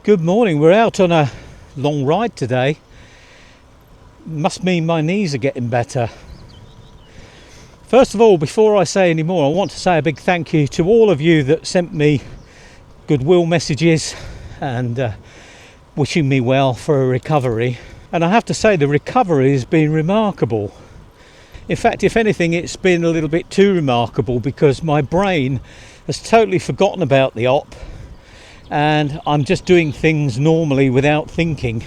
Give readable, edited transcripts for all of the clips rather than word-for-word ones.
Good morning. We're out on a long ride today. Must mean my knees are getting better. First of all, before I say any more, I want to say a big thank you to all of you that sent me goodwill messages and wishing me well for a recovery. And I have to say the recovery has been remarkable. In fact, if anything, it's been a little bit too remarkable because my brain has totally forgotten about the op and I'm just doing things normally without thinking,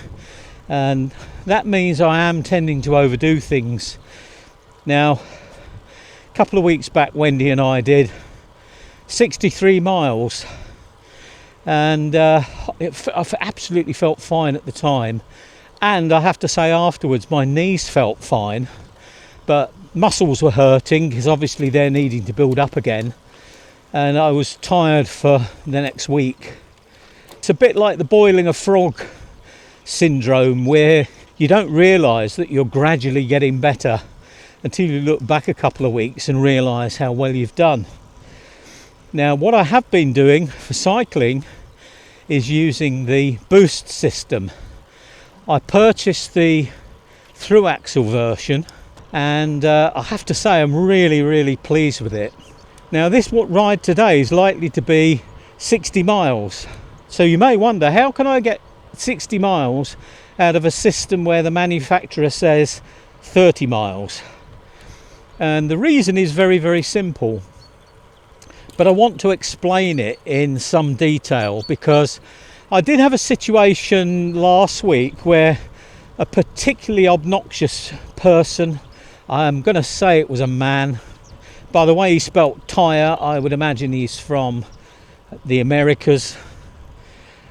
and that means I am tending to overdo things. Now, a couple of weeks back, Wendy and I did 63 miles and I absolutely felt fine at the time, and I have to say afterwards my knees felt fine, but muscles were hurting because obviously they're needing to build up again, and I was tired for the next week. It's a bit like the boiling a frog syndrome, where you don't realise that you're gradually getting better until you look back a couple of weeks and realise how well you've done. Now, what I have been doing for cycling is using the boost system. I purchased the through axle version, and I have to say I'm really pleased with it. Now, this ride today is likely to be 60 miles. So you may wonder, how can I get 60 miles out of a system where the manufacturer says 30 miles? And the reason is very simple. But I want to explain it in some detail, because I did have a situation last week where a particularly obnoxious person, I'm going to say it was a man. By the way he spelt Tyre, I would imagine he's from the Americas.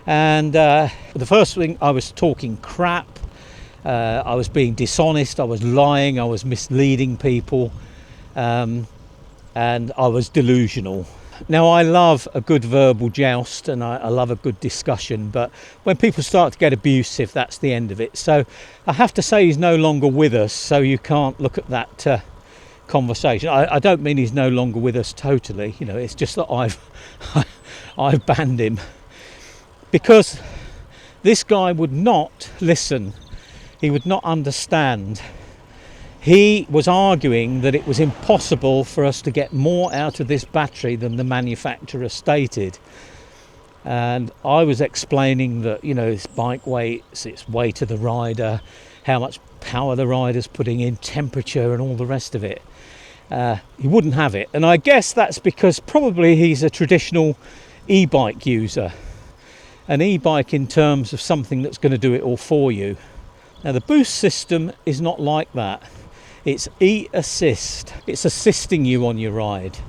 And the first thing, I was talking crap, I was being dishonest, I was lying, I was misleading people, and I was delusional. Now, I love a good verbal joust and I love a good discussion, but when people start to get abusive, that's the end of it. So I have to say he's no longer with us, so you can't look at that conversation. I don't mean he's no longer with us totally, you know, it's just that I've banned him. Because this guy would not listen, he would not understand. He was arguing that it was impossible for us to get more out of this battery than the manufacturer stated. And I was explaining that, you know, it's bike weights, it's weight of the rider, how much power the rider's putting in, temperature and all the rest of it. He wouldn't have it. And I guess that's because probably he's a traditional e-bike user. An e-bike in terms of something that's going to do it all for you. Now, the boost system is not like that. It's e-assist. It's assisting you on your ride.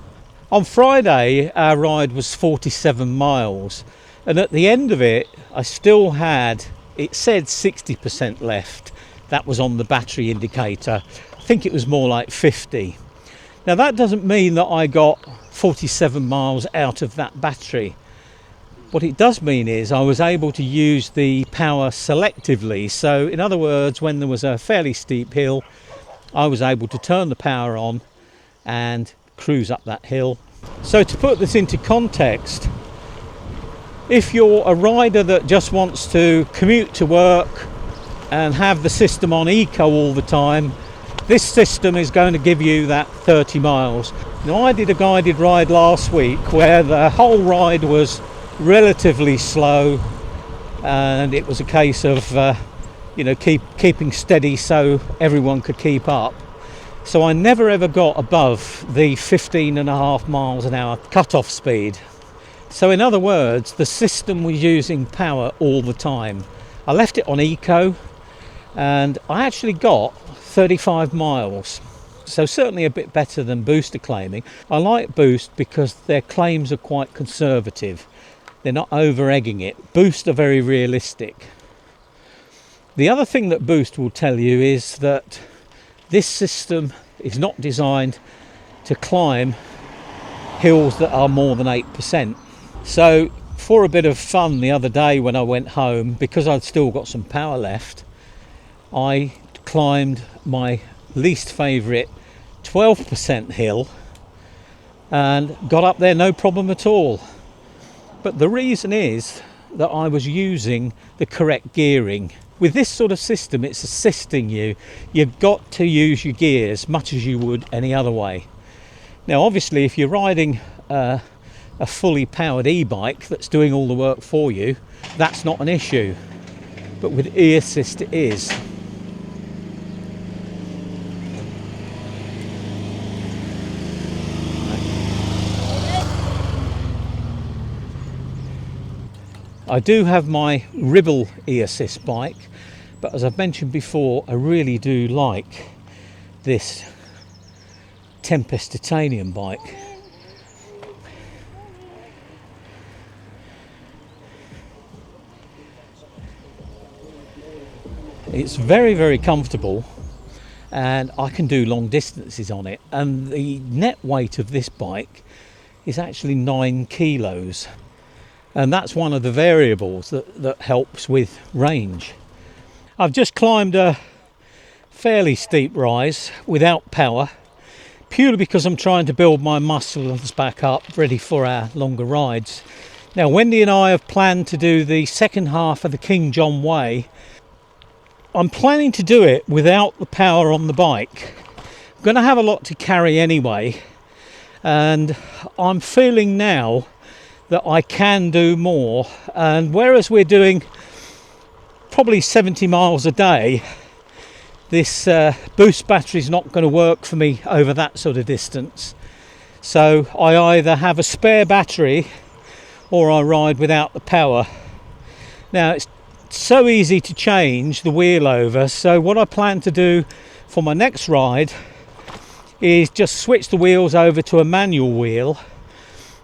On Friday, our ride was 47 miles. And at the end of it, I still had, it said 60% left. That was on the battery indicator. I think it was more like 50. Now, that doesn't mean that I got 47 miles out of that battery. What it does mean is I was able to use the power selectively. So in other words, when there was a fairly steep hill, I was able to turn the power on and cruise up that hill. So to put this into context, if you're a rider that just wants to commute to work and have the system on eco all the time, this system is going to give you that 30 miles. Now, I did a guided ride last week where the whole ride was relatively slow, and it was a case of keeping steady so everyone could keep up. So I never ever got above the 15.5 miles an hour cut-off speed. So in other words, the system was using power all the time. I left it on eco and I actually got 35 miles. So certainly a bit better than Boost are claiming. I like Boost because their claims are quite conservative. They're not over-egging it. Boost are very realistic. The other thing that Boost will tell you is that this system is not designed to climb hills that are more than 8%. So for a bit of fun the other day when I went home, because I'd still got some power left, I climbed my least favourite 12% hill and got up there no problem at all. But the reason is that I was using the correct gearing. With this sort of system, it's assisting you. You've got to use your gears much as you would any other way. Now obviously if you're riding a fully powered e-bike that's doing all the work for you, that's not an issue, but with e-assist it is. I do have my Ribble e-assist bike, but as I've mentioned before, I really do like this Tempest titanium bike. It's very, very comfortable, and I can do long distances on it, and the net weight of this bike is actually 9 kilos. And that's one of the variables that helps with range. I've just climbed a fairly steep rise without power, purely because I'm trying to build my muscles back up, ready for our longer rides. Now Wendy and I have planned to do the second half of the King John Way. I'm planning to do it without the power on the bike. I'm going to have a lot to carry anyway, and I'm feeling now that I can do more, and whereas we're doing probably 70 miles a day, this boost battery is not going to work for me over that sort of distance. So I either have a spare battery or I ride without the power. Now it's so easy to change the wheel over, so what I plan to do for my next ride is just switch the wheels over to a manual wheel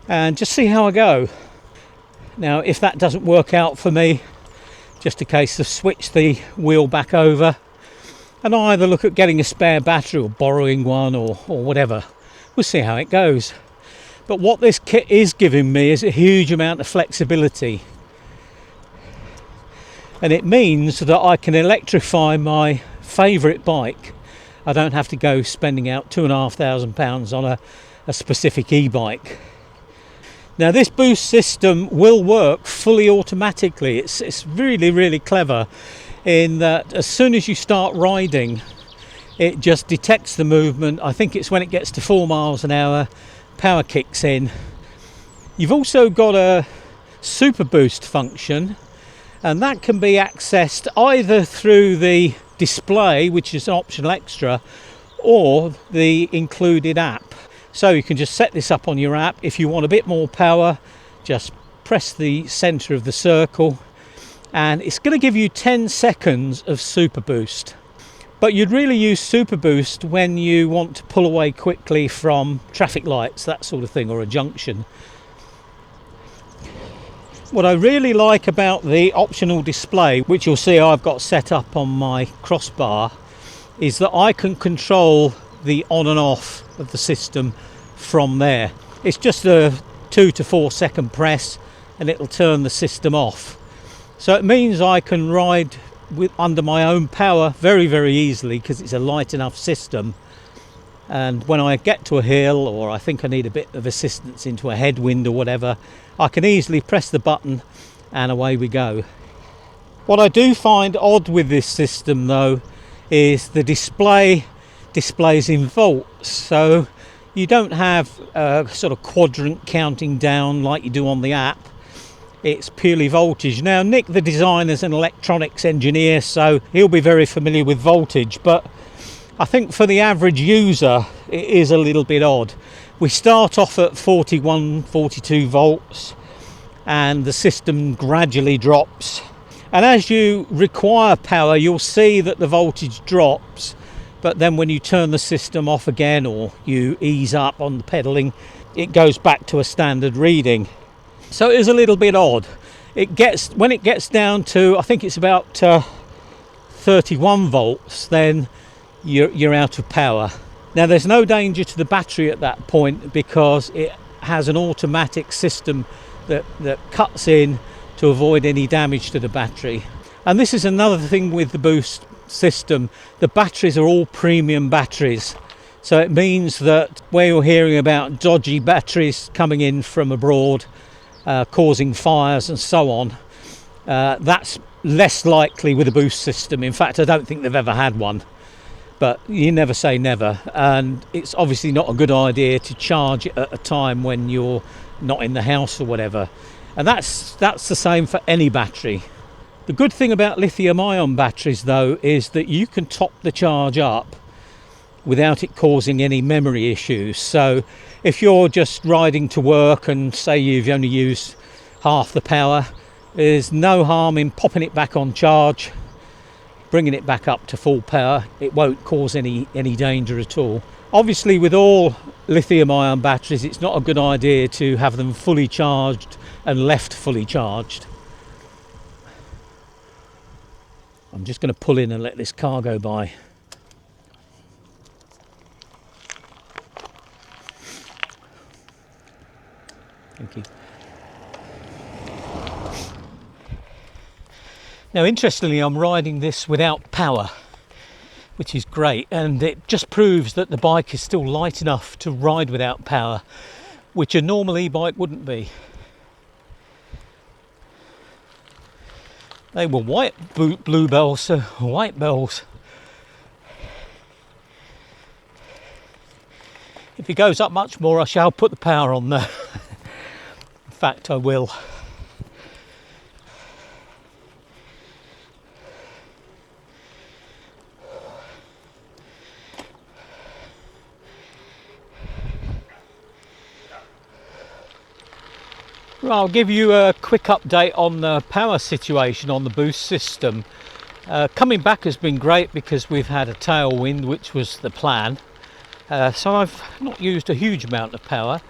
and just see how I go. Now if that doesn't work out for me, just a case of switch the wheel back over and I either look at getting a spare battery or borrowing one or whatever. We'll see how it goes. But what this kit is giving me is a huge amount of flexibility, and it means that I can electrify my favourite bike. I don't have to go spending out £2,500 on a specific e-bike. Now this boost system will work fully automatically. It's really, really clever in that as soon as you start riding, it just detects the movement. I think it's when it gets to 4 miles an hour, power kicks in. You've also got a super boost function, and that can be accessed either through the display, which is an optional extra, or the included app. So you can just set this up on your app. If you want a bit more power, just press the center of the circle and it's going to give you 10 seconds of super boost. But you'd really use super boost when you want to pull away quickly from traffic lights, that sort of thing, or a junction. What I really like about the optional display, which you'll see I've got set up on my crossbar, is that I can control the on and off of the system from there. It's just a 2 to 4 second press and it'll turn the system off. So it means I can ride under my own power very, very easily because it's a light enough system. And when I get to a hill, or I think I need a bit of assistance into a headwind or whatever, I can easily press the button and away we go. What I do find odd with this system though is the displays in volts, so you don't have a sort of quadrant counting down like you do on the app. It's purely voltage. Now Nick the designer is an electronics engineer, so he'll be very familiar with voltage, but I think for the average user it is a little bit odd. We start off at 41, 42 volts and the system gradually drops, and as you require power you'll see that the voltage drops, but then when you turn the system off again or you ease up on the pedalling, it goes back to a standard reading. So it is a little bit odd. When it gets down to, I think it's about 31 volts, then you're out of power. Now there's no danger to the battery at that point because it has an automatic system that cuts in to avoid any damage to the battery. And this is another thing with the boost system. The batteries are all premium batteries, so it means that where you're hearing about dodgy batteries coming in from abroad causing fires and so on, That's less likely with a boost system. In fact, I don't think they've ever had one, but you never say never. And it's obviously not a good idea to charge it at a time when you're not in the house or whatever. And that's the same for any battery. The good thing about lithium-ion batteries, though, is that you can top the charge up without it causing any memory issues. So if you're just riding to work and say you've only used half the power, there's no harm in popping it back on charge, bringing it back up to full power. It won't cause any danger at all. Obviously, with all lithium-ion batteries, it's not a good idea to have them fully charged and left fully charged. I'm just going to pull in and let this car go by. Thank you. Now, interestingly, I'm riding this without power, which is great, and it just proves that the bike is still light enough to ride without power, which a normal e-bike wouldn't be. They were white bluebells, so white bells. If it goes up much more, I shall put the power on there. In fact, I will. Well, I'll give you a quick update on the power situation on the boost system. Coming back has been great because we've had a tailwind, which was the plan. So I've not used a huge amount of power,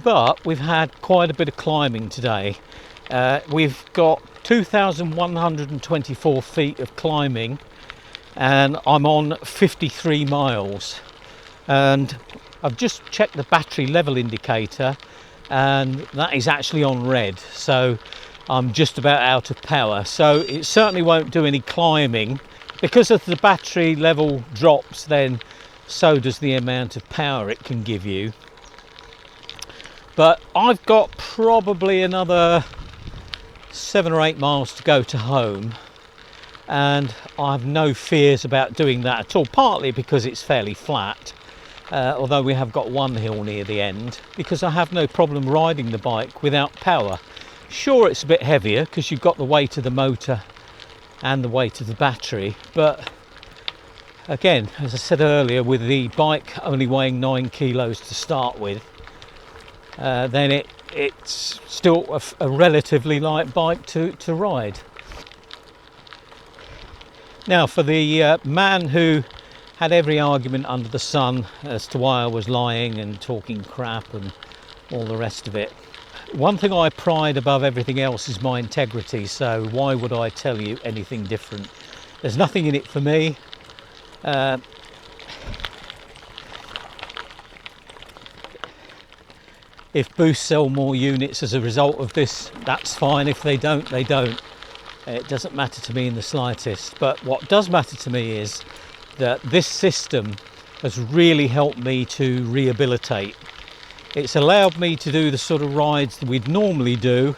but we've had quite a bit of climbing today. We've got 2,124 feet of climbing, and I'm on 53 miles. And I've just checked the battery level indicator, and that is actually on red, so I'm just about out of power. So it certainly won't do any climbing. Because if the battery level drops, then so does the amount of power it can give you. But I've got probably another 7 or 8 miles to go to home, and I have no fears about doing that at all, partly because it's fairly flat. Although we have got one hill near the end, because I have no problem riding the bike without power. Sure, it's a bit heavier because you've got the weight of the motor and the weight of the battery, but again, as I said earlier, with the bike only weighing 9 kilos to start with, then it's still a relatively light bike to ride. Now, for the man who had every argument under the sun as to why I was lying and talking crap and all the rest of it, one thing I pride above everything else is my integrity, so why would I tell you anything different? There's nothing in it for me. If Boost sell more units as a result of this, that's fine. If they don't, they don't. It doesn't matter to me in the slightest. But what does matter to me is that this system has really helped me to rehabilitate. It's allowed me to do the sort of rides that we'd normally do,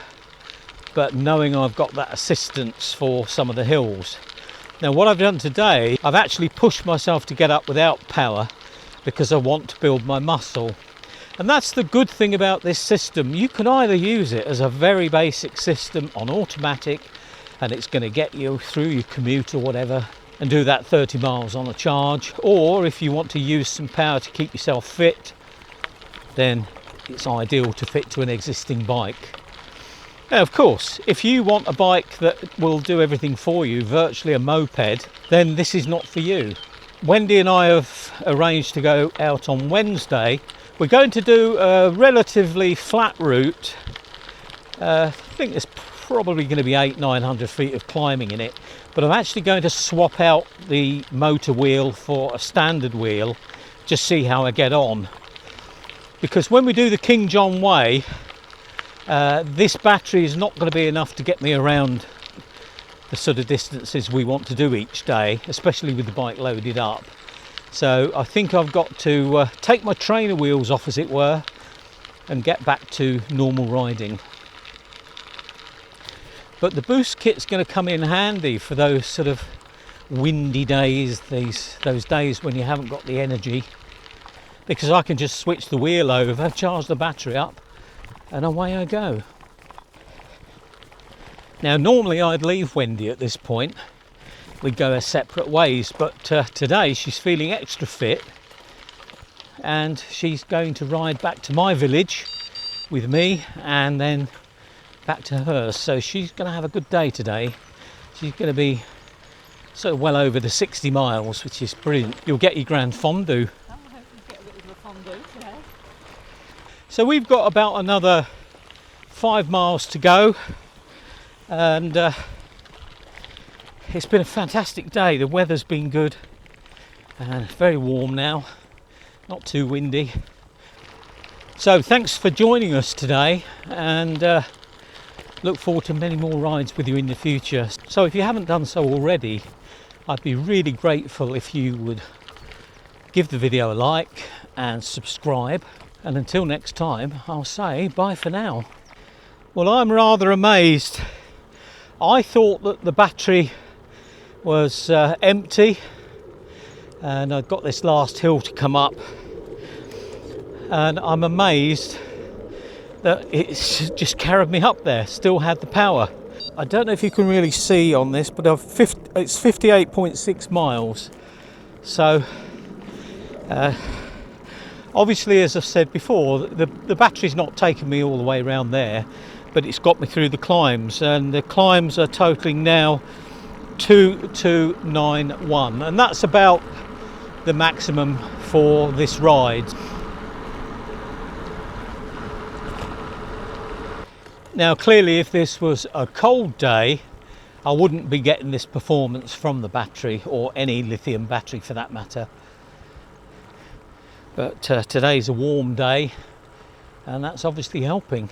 but knowing I've got that assistance for some of the hills. Now, what I've done today, I've actually pushed myself to get up without power because I want to build my muscle. And that's the good thing about this system. You can either use it as a very basic system on automatic, and it's going to get you through your commute or whatever, and do that 30 miles on a charge, or if you want to use some power to keep yourself fit, then it's ideal to fit to an existing bike. Now, of course, if you want a bike that will do everything for you, virtually a moped, then this is not for you. Wendy and I have arranged to go out on Wednesday. We're going to do a relatively flat route. I think there's probably going to be 800-900 feet of climbing in it, but I'm actually going to swap out the motor wheel for a standard wheel, just see how I get on. Because when we do the King John Way, this battery is not going to be enough to get me around the sort of distances we want to do each day, especially with the bike loaded up. So I think I've got to take my trainer wheels off, as it were, and get back to normal riding. But the boost kit's going to come in handy for those sort of windy days, those days when you haven't got the energy, because I can just switch the wheel over, charge the battery up, and away I go. Now normally I'd leave Wendy at this point, we'd go our separate ways, but today she's feeling extra fit and she's going to ride back to my village with me and then back to hers. So she's going to have a good day today. She's going to be sort of well over the 60 miles, which is brilliant. You'll get your grand fondue. I hope you get a bit of a fondue today. So we've got about another 5 miles to go, and it's been a fantastic day. The weather's been good and very warm now, not too windy. So thanks for joining us today, and look forward to many more rides with you in the future. So if you haven't done so already, I'd be really grateful if you would give the video a like and subscribe. And until next time, I'll say bye for now. Well, I'm rather amazed. I thought that the battery was empty, and I've got this last hill to come up, and I'm amazed that it's just carried me up there, still had the power. I don't know if you can really see on this, but it's 58.6 miles. So obviously, as I've said before, the battery's not taken me all the way around there, but it's got me through the climbs, and the climbs are totaling now 2291, and that's about the maximum for this ride. Now clearly, if this was a cold day, I wouldn't be getting this performance from the battery, or any lithium battery for that matter. But today's a warm day, and that's obviously helping.